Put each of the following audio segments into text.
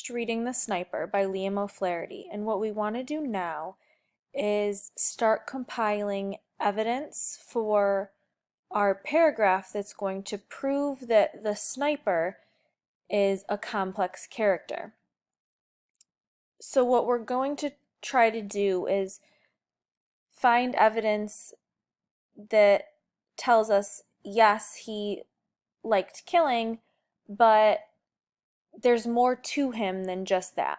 finished reading The Sniper by Liam O'Flaherty, and what we want to do now is start compiling evidence for our paragraph that's going to prove that the sniper is a complex character. So what we're going to try to do is find evidence that tells us, yes, he liked killing, but there's more to him than just that.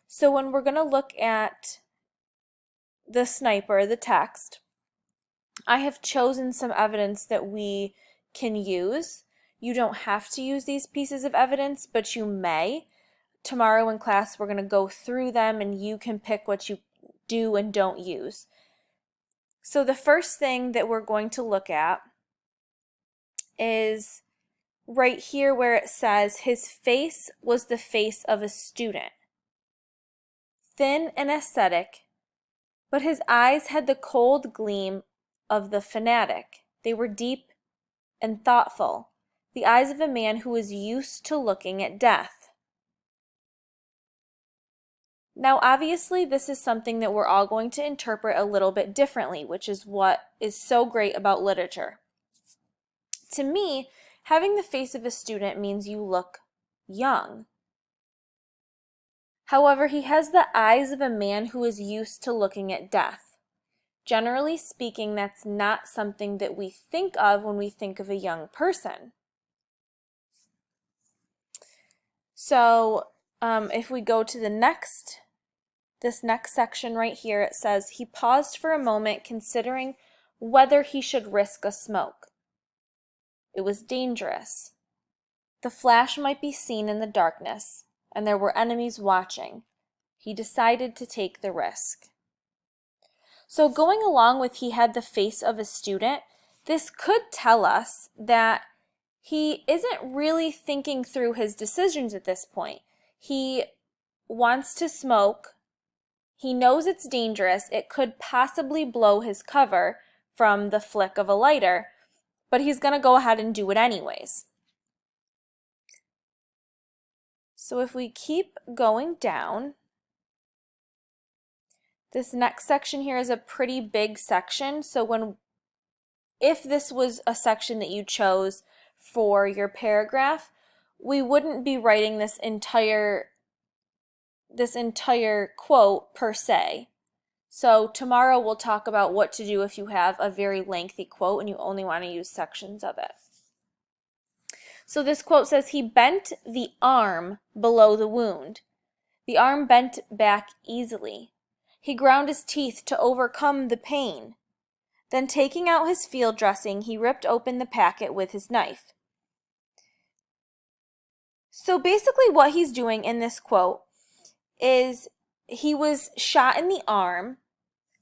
So when we're going to look at the sniper, the text, I have chosen some evidence that we can use. You don't have to use these pieces of evidence, but you may. Tomorrow in class, we're going to go through them and you can pick what you do and don't use. So the first thing that we're going to look at is right here where it says his face was the face of a student. Thin and ascetic, but his eyes had the cold gleam of the fanatic. They were deep and thoughtful, the eyes of a man who was used to looking at death. Now, obviously, this is something that we're all going to interpret a little bit differently, which is what is so great about literature. To me, having the face of a student means you look young. However, he has the eyes of a man who is used to looking at death. Generally speaking, that's not something that we think of when we think of a young person. So, if we go to this next section right here, it says, he paused for a moment considering whether he should risk a smoke. It was dangerous. The flash might be seen in the darkness, and there were enemies watching. He decided to take the risk. So going along with he had the face of a student, this could tell us that he isn't really thinking through his decisions at this point. He wants to smoke. He knows it's dangerous. It could possibly blow his cover from the flick of a lighter, but he's going to go ahead and do it anyways. So if we keep going down, this next section here is a pretty big section. So if this was a section that you chose for your paragraph, we wouldn't be writing this entire quote per se. So tomorrow we'll talk about what to do if you have a very lengthy quote and you only want to use sections of it. So this quote says, he bent the arm below the wound. The arm bent back easily. He ground his teeth to overcome the pain. Then taking out his field dressing, he ripped open the packet with his knife. So basically what he's doing in this quote is he was shot in the arm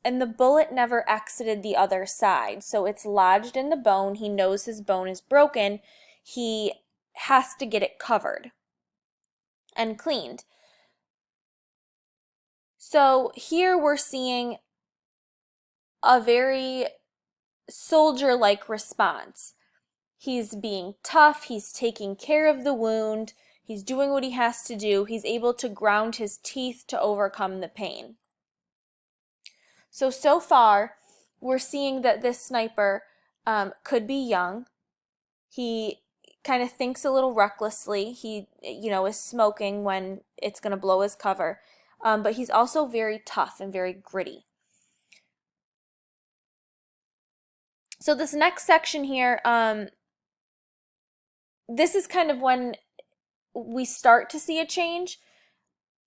and the bullet never exited the other side. So it's lodged in the bone. He knows his bone is broken. He has to get it covered and cleaned. So here we're seeing a very soldier-like response. He's being tough. He's taking care of the wound. He's doing what he has to do. He's able to ground his teeth to overcome the pain. So far, we're seeing that this sniper could be young. He kind of thinks a little recklessly. He, is smoking when it's going to blow his cover. But he's also very tough and very gritty. So this next section here, this is kind of when we start to see a change.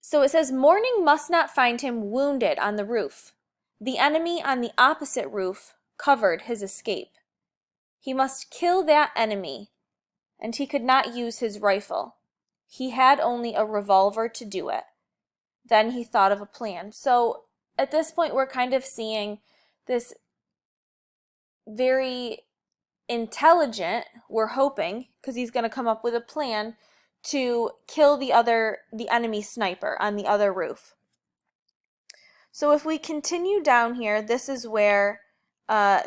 So it says, morning must not find him wounded on the roof. The enemy on the opposite roof covered his escape. He must kill that enemy, and he could not use his rifle. He had only a revolver to do it. Then he thought of a plan. So at this point, we're kind of seeing this very intelligent, we're hoping, because he's going to come up with a plan to kill the enemy sniper on the other roof. So if we continue down here, this is where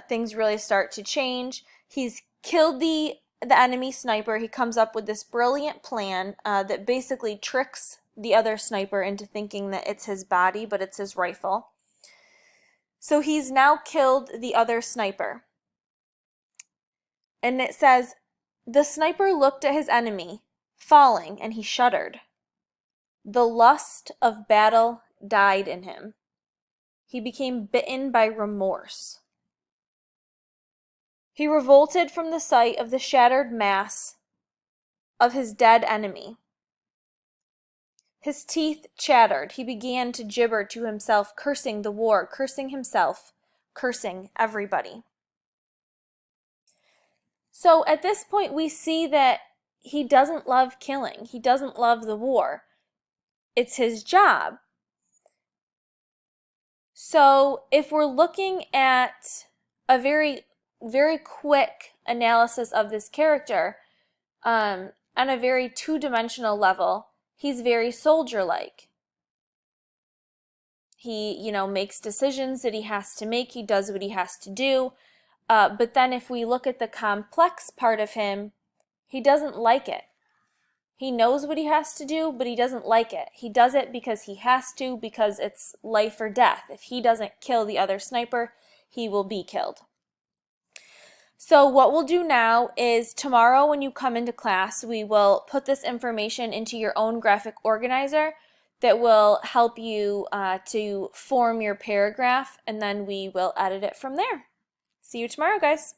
things really start to change. He's killed the enemy sniper. He comes up with this brilliant plan that basically tricks the other sniper into thinking that it's his body, but it's his rifle. So he's now killed the other sniper. And it says, the sniper looked at his enemy, falling, and he shuddered. The lust of battle died in him. He became bitten by remorse. He revolted from the sight of the shattered mass of his dead enemy. His teeth chattered. He began to gibber to himself, cursing the war, cursing himself, cursing everybody. So at this point, we see that he doesn't love killing. He doesn't love the war. It's his job. So if we're looking at a very, very quick analysis of this character, on a very two-dimensional level, he's very soldier-like. He, makes decisions that he has to make. He does what he has to do. But then if we look at the complex part of him, he doesn't like it. He knows what he has to do, but he doesn't like it. He does it because he has to, because it's life or death. If he doesn't kill the other sniper, he will be killed. So what we'll do now is tomorrow when you come into class, we will put this information into your own graphic organizer that will help you to form your paragraph, and then we will edit it from there. See you tomorrow, guys.